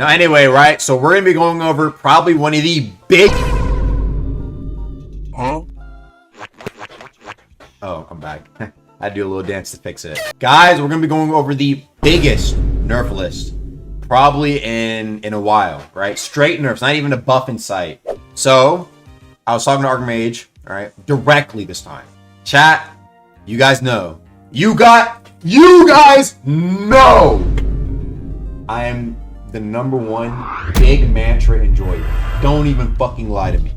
Now, anyway, right? So we're gonna be going over probably one of the big. Huh? Oh, I'm back. I do a little dance to fix it. Guys, we're gonna be going over the biggest nerf list probably in a while, right? Straight nerfs, not even a buff in sight. So I was talking to Archmage, all right, directly this time. Chat, you guys know. You guys know I am the #1 big mantra enjoyer. Don't even fucking lie to me.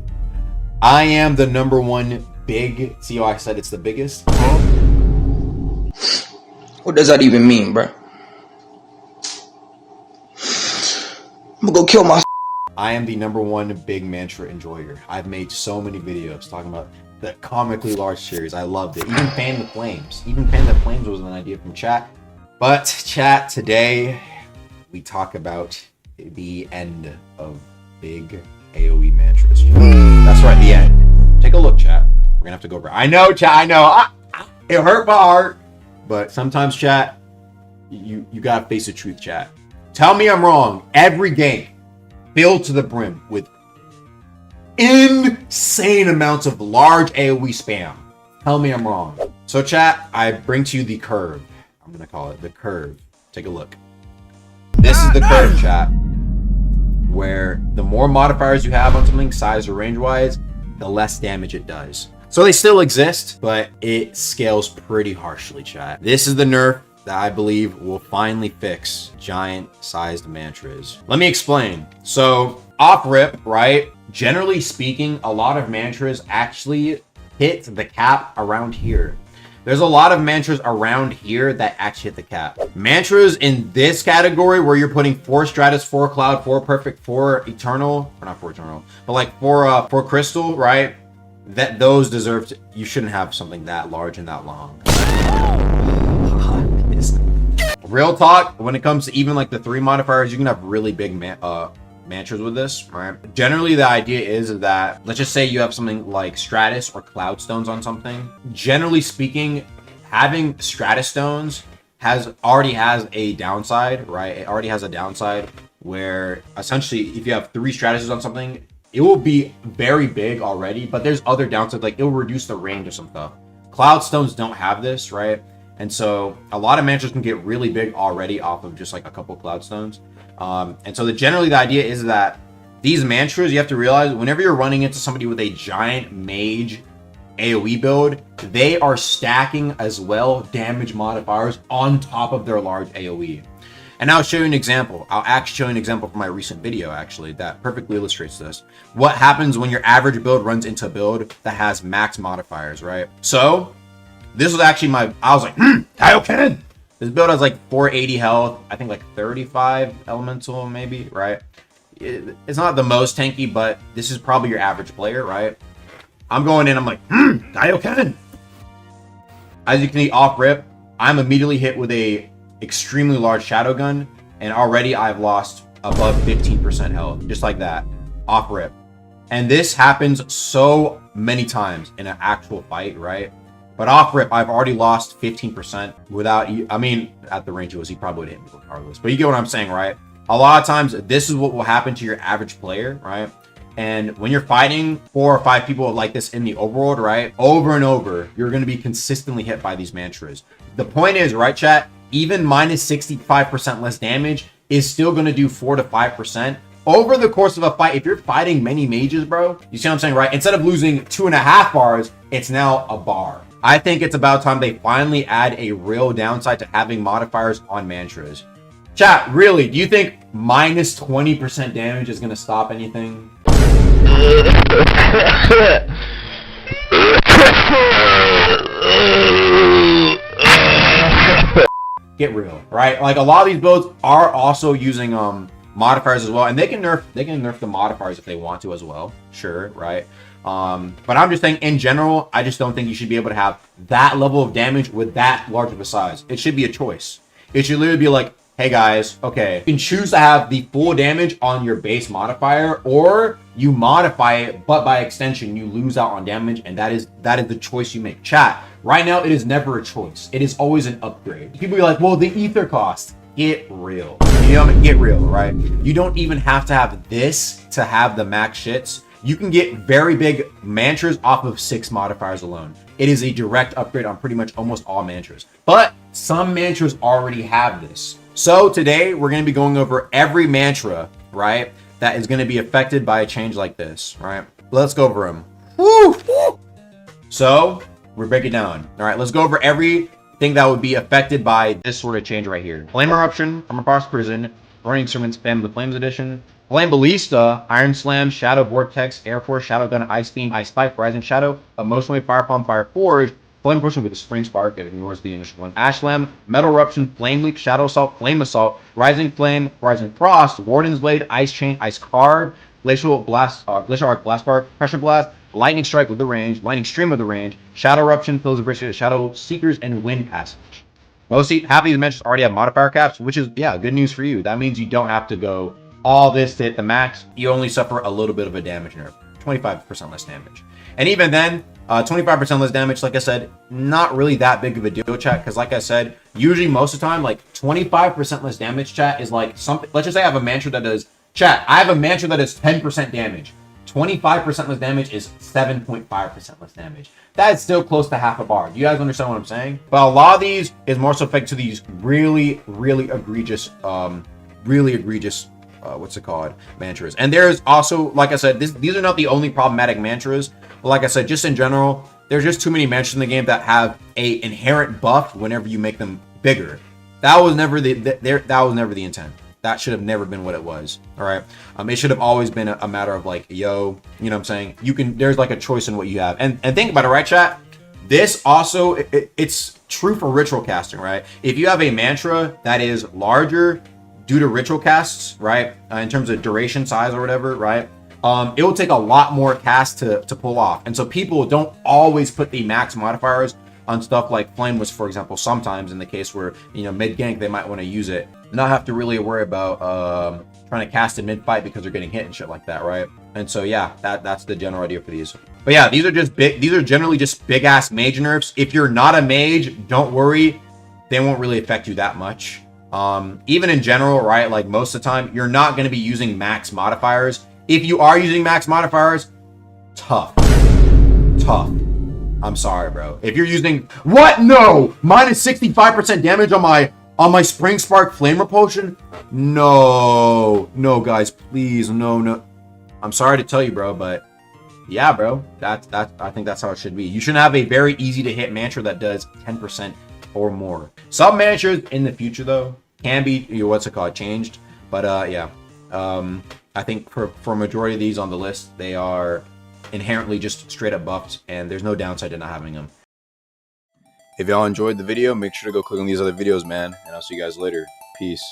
I am the #1 big. See how I said it's the biggest? What does that even mean, bro? I'm gonna go kill my. I am the #1 big mantra enjoyer. I've made so many videos talking about the comically large series. I loved it. Even Fan the Flames. Even Fan the Flames was an idea from chat. But chat, today we talk about the end of big AoE mantras. That's right, the end. Take a look, chat. We're gonna have to go over. I know, chat. I know. It hurt my heart. But sometimes, chat, you gotta face the truth, chat. Tell me I'm wrong. Every game filled to the brim with insane amounts of large AoE spam. Tell me I'm wrong. So, chat, I bring to you the curve. I'm gonna call it the curve. Take a look. This is the curve, chat, where the more modifiers you have on something, size or range-wise, the less damage it does. So they still exist, but it scales pretty harshly, chat. This is the nerf that I believe will finally fix giant-sized mantras. Let me explain. So, off rip, right? Generally speaking, a lot of mantras actually hit the cap around here. There's a lot of mantras around here that actually hit the cap. Mantras in this category where you're putting 4 Stratus, 4 Cloud, 4 Perfect, 4 Eternal, or not 4 Eternal, but like 4 Crystal, right? That those deserve to, you shouldn't have something that large and that long. Real talk, when it comes to even like the 3 modifiers, you can have really big mantras with this, right? Generally, the idea is that, let's just say you have something like Stratus or Cloud Stones on something. Generally speaking, having Stratus Stones already has a downside, right? It already has a downside where essentially if you have 3 Stratuses on something, it will be very big already, but there's other downsides, like it will reduce the range of some stuff. Cloud Stones don't have this, right? And so a lot of mantras can get really big already off of just like a couple Cloud Stones. And so generally the idea is that these mantras, you have to realize whenever you're running into somebody with a giant mage AoE build, they are stacking as well damage modifiers on top of their large AoE. And I'll show you an example. I'll actually show you an example from my recent video, actually, that perfectly illustrates this. What happens when your average build runs into a build that has max modifiers, right? So this was actually I was like, Deepwoken! This build has like 480 health, I think like 35 elemental maybe, right? It's not the most tanky, but this is probably your average player, right? I'm going in, I'm like, Deepwoken! As you can see off rip, I'm immediately hit with a extremely large shadow gun, and already I've lost above 15% health, just like that, off rip. And this happens so many times in an actual fight, right? But off rip, I've already lost 15% without, I mean, at the range it was, he probably would hit me regardless. But you get what I'm saying, right? A lot of times, this is what will happen to your average player, right? And when you're fighting 4 or 5 people like this in the overworld, right? Over and over, you're going to be consistently hit by these mantras. The point is, right, chat? Even minus 65% less damage is still going to do 4 to 5% over the course of a fight. If you're fighting many mages, bro, you see what I'm saying, right? Instead of losing 2.5 bars, it's now a bar. I think it's about time they finally add a real downside to having modifiers on mantras. Chat, really, do you think minus 20% damage is going to stop anything? Get real, right? Like a lot of these builds are also using modifiers as well, and they can nerf the modifiers if they want to as well, sure, right? But I'm just saying in general, I just don't think you should be able to have that level of damage with that large of a size. It should be a choice. It should literally be like, hey guys, okay, you can choose to have the full damage on your base modifier, or you modify it, but by extension you lose out on damage, and that is the choice you make. Chat, right now it is never a choice. It is always an upgrade. People be like, well, the ether cost. get real. You know, get real, right? You don't even have to have this to have the max shits. You can get very big mantras off of 6 modifiers alone. It is a direct upgrade on pretty much almost all mantras. But some mantras already have this. So today we're going to be going over every mantra, right, that is going to be affected by a change like this, right? Let's go over them. Woo! So we're breaking it down. All right, let's go over everything that would be affected by this sort of change right here. Flame Eruption from across prison, Burning Instruments, Spam the Flames Edition, Flame Ballista, Iron Slam, Shadow Vortex, Air Force, Shadow Gun, Ice Beam, Ice Pipe, Rising Shadow, Emotional Wave, Fire Palm, Fire Forge, Flame Potion with a Spring Spark, it ignores the initial one, Ash Slam, Metal Eruption, Flame Leap, Shadow Assault, Flame Assault, Rising Flame, Rising Frost, Warden's Blade, Ice Chain, Ice Card, Glacial Blast, Glacial Arc, Blast Spark, Pressure Blast, Lightning Strike with the range, Lightning Stream with the range, Shadow Eruption, Pillars of Brisket, Shadow Seekers, and Wind Passage. Half of these mentions already have modifier caps, which is, yeah, good news for you. That means you don't have to go all this to hit the max. You only suffer a little bit of a damage nerf, 25% less damage. And even then, 25% less damage, like I said, not really that big of a deal, chat, because like I said, usually most of the time, like 25% less damage, chat, is like something. Let's just say I have a mantra that does, chat, I have a mantra that does 10% damage. 25% less damage is 7.5% less damage. That is still close to half a bar. Do you guys understand what I'm saying? But a lot of these is more so affected to these really egregious, what's it called, mantras. And there's also, like I said, these are not the only problematic mantras. But like I said, just in general, there's just too many mantras in the game that have a inherent buff whenever you make them bigger. That was never the intent. That should have never been what it was. All right. It should have always been a matter of like, yo, you know what I'm saying? There's like a choice in what you have. And think about it, right, chat? This also, it's true for ritual casting, right? If you have a mantra that is larger due to ritual casts, right? In terms of duration, size, or whatever, right? It will take a lot more casts to pull off. And so people don't always put the max modifiers on stuff like Flame was, for example, sometimes in the case where, you know, mid-gank, they might want to use it. Not have to really worry about trying to cast in mid-fight because they're getting hit and shit like that, right? And so, yeah, that's the general idea for these. But yeah, these are generally just big-ass mage nerfs. If you're not a mage, don't worry. They won't really affect you that much. Even in general, right, like most of the time, you're not going to be using max modifiers. If you are using max modifiers, tough. I'm sorry, bro. If you're using what? No, minus 65% damage on my Spring Spark Flame Repulsion. No, guys, please, no. I'm sorry to tell you, bro, but yeah, bro, I think that's how it should be. You should have a very easy to hit mantra that does 10% or more. Some mantras in the future though can be, changed. But yeah, I think for a majority of these on the list, they are inherently just straight up buffed, and there's no downside to not having them. If y'all enjoyed the video, make sure to go click on these other videos, man, and I'll see you guys later. Peace.